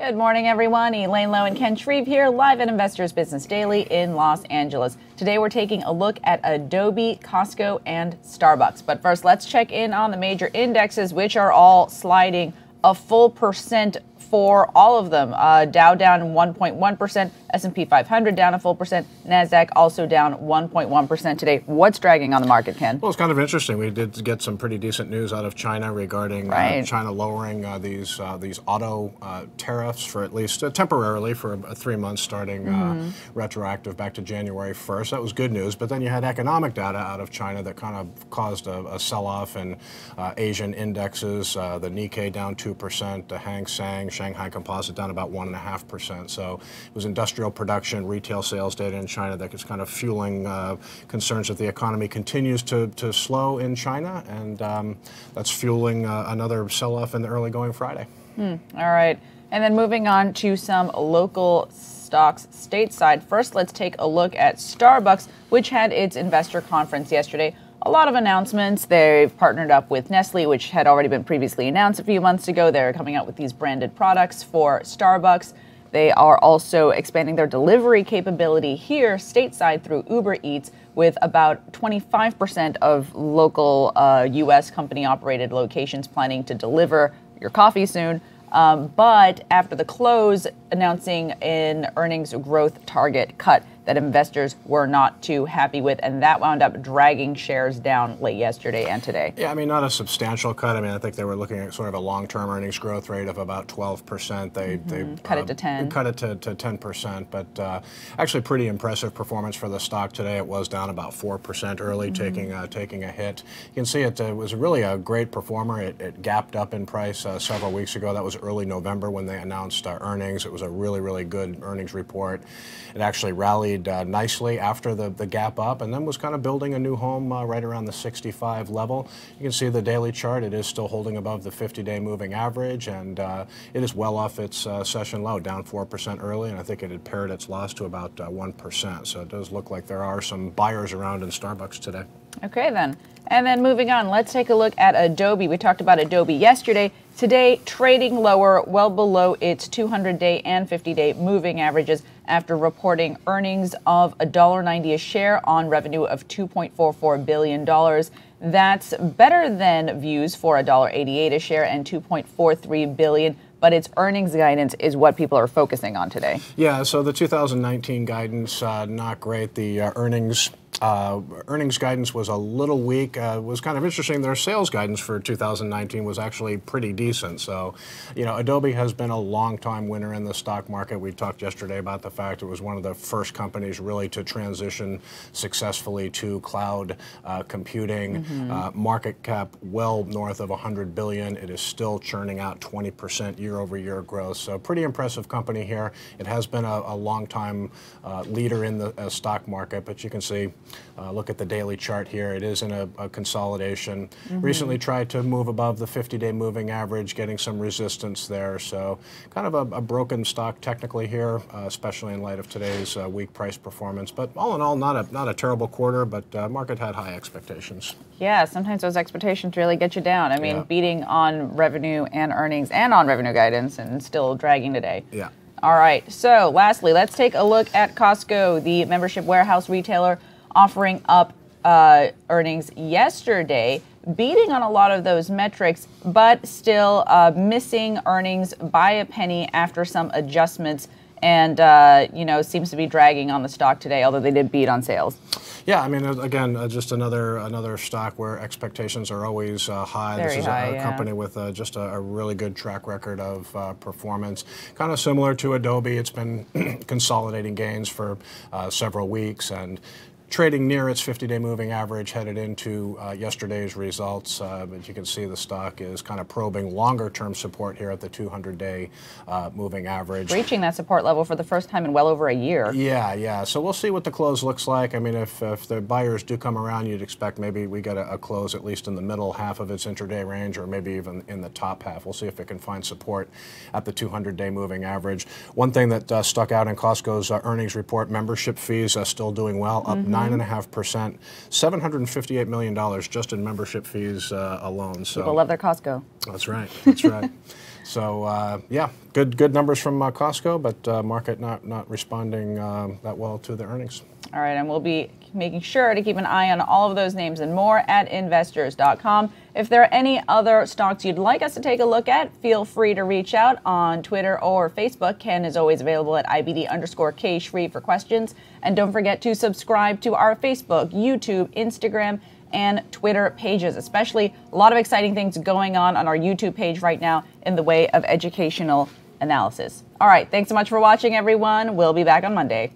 Good morning, everyone. Elaine Lowe and Ken Shreve here, live at Investors Business Daily in Los Angeles. Today, we're taking a look at Adobe, Costco, and Starbucks. But first, let's check in on the major indexes, which are all sliding a full percent for all of them. Dow down 1.1%, S&P 500 down a full percent, NASDAQ also down 1.1% today. What's dragging on the market, Ken? Well, it's kind of interesting. We did get some pretty decent news out of China regarding China lowering these auto tariffs for at least temporarily for 3 months, starting retroactive back to January 1st. That was good news. But then you had economic data out of China that kind of caused a sell-off in Asian indexes. The Nikkei down 2%, the Hang Seng, Shanghai Composite down about 1.5%. So it was industrial production, retail sales data in China that is kind of fueling concerns that the economy continues to slow in China, and that's fueling another sell-off in the early going Friday. All right. And then moving on to some local stocks stateside. First, let's take a look at Starbucks, which had its investor conference yesterday. A lot of announcements. They've partnered up with Nestle, which had already been previously announced a few months ago. They're coming out with these branded products for Starbucks. They are also expanding their delivery capability here stateside through Uber Eats, with about 25% of local U.S. company-operated locations planning to deliver your coffee soon. But after the close, announcing an earnings growth target cut that investors were not too happy with, and that wound up dragging shares down late yesterday and today. Yeah, I mean, not a substantial cut. I mean, I think they were looking at sort of a long-term earnings growth rate of about 12%. They cut it to 10. Cut it to 10%, but actually pretty impressive performance for the stock today. It was down about 4% early, taking a hit. You can see it was really a great performer. It gapped up in price several weeks ago. That was early November when they announced earnings. It was a really, really good earnings report. It actually rallied nicely after the gap up, and then was kind of building a new home right around the 65 level. You can see the daily chart. It is still holding above the 50-day moving average, and it is well off its session low, down 4% early, and I think it had pared its loss to about 1%. So it does look like there are some buyers around in Starbucks today. Okay, then. And then moving on, let's take a look at Adobe. We talked about Adobe yesterday. Today, trading lower, well below its 200-day and 50-day moving averages after reporting earnings of $1.90 a share on revenue of $2.44 billion. That's better than views for $1.88 a share and $2.43 billion. But its earnings guidance is what people are focusing on today. Yeah, so the 2019 guidance, not great. The earnings guidance was a little weak. It was kind of interesting. Their sales guidance for 2019 was actually pretty decent. So, you know, Adobe has been a long-time winner in the stock market. We talked yesterday about the fact it was one of the first companies really to transition successfully to cloud computing. Market cap well north of $100 billion. It is still churning out 20% year-over-year growth. So pretty impressive company here. It has been a long-time leader in the stock market, but you can see, look at the daily chart here. It is in a consolidation. Recently tried to move above the 50-day moving average, getting some resistance there. So kind of a broken stock technically here, especially in light of today's weak price performance. But all in all, not a terrible quarter, but market had high expectations. Yeah, sometimes those expectations really get you down. I mean, beating on revenue and earnings and on revenue guidance and still dragging today. Yeah. All right. So lastly, let's take a look at Costco, the membership warehouse retailer, offering up earnings yesterday, beating on a lot of those metrics, but still missing earnings by a penny after some adjustments, and seems to be dragging on the stock today, although they did beat on sales. Yeah, I mean, again, just another stock where expectations are always high. Very this is high, a company with just a really good track record of performance. Kind of similar to Adobe, it's been consolidating gains for several weeks and trading near its 50-day moving average headed into yesterday's results. But you can see the stock is kind of probing longer-term support here at the 200-day moving average. Reaching that support level for the first time in well over a year. Yeah. So we'll see what the close looks like. I mean, if the buyers do come around, you'd expect maybe we get a close at least in the middle half of its intraday range, or maybe even in the top half. We'll see if it can find support at the 200-day moving average. One thing that stuck out in Costco's earnings report, membership fees are still doing well, up 9.5%, $758 million just in membership fees alone. So people love their Costco. That's right. That's right. So yeah, good numbers from Costco, but market not responding that well to the earnings. All right, and we'll be making sure to keep an eye on all of those names and more at investors.com. If there are any other stocks you'd like us to take a look at, feel free to reach out on Twitter or Facebook. Ken is always available at IBD_K for questions. And don't forget to subscribe to our Facebook, YouTube, Instagram, and Twitter pages, especially a lot of exciting things going on our YouTube page right now in the way of educational analysis. All right, thanks so much for watching, everyone. We'll be back on Monday.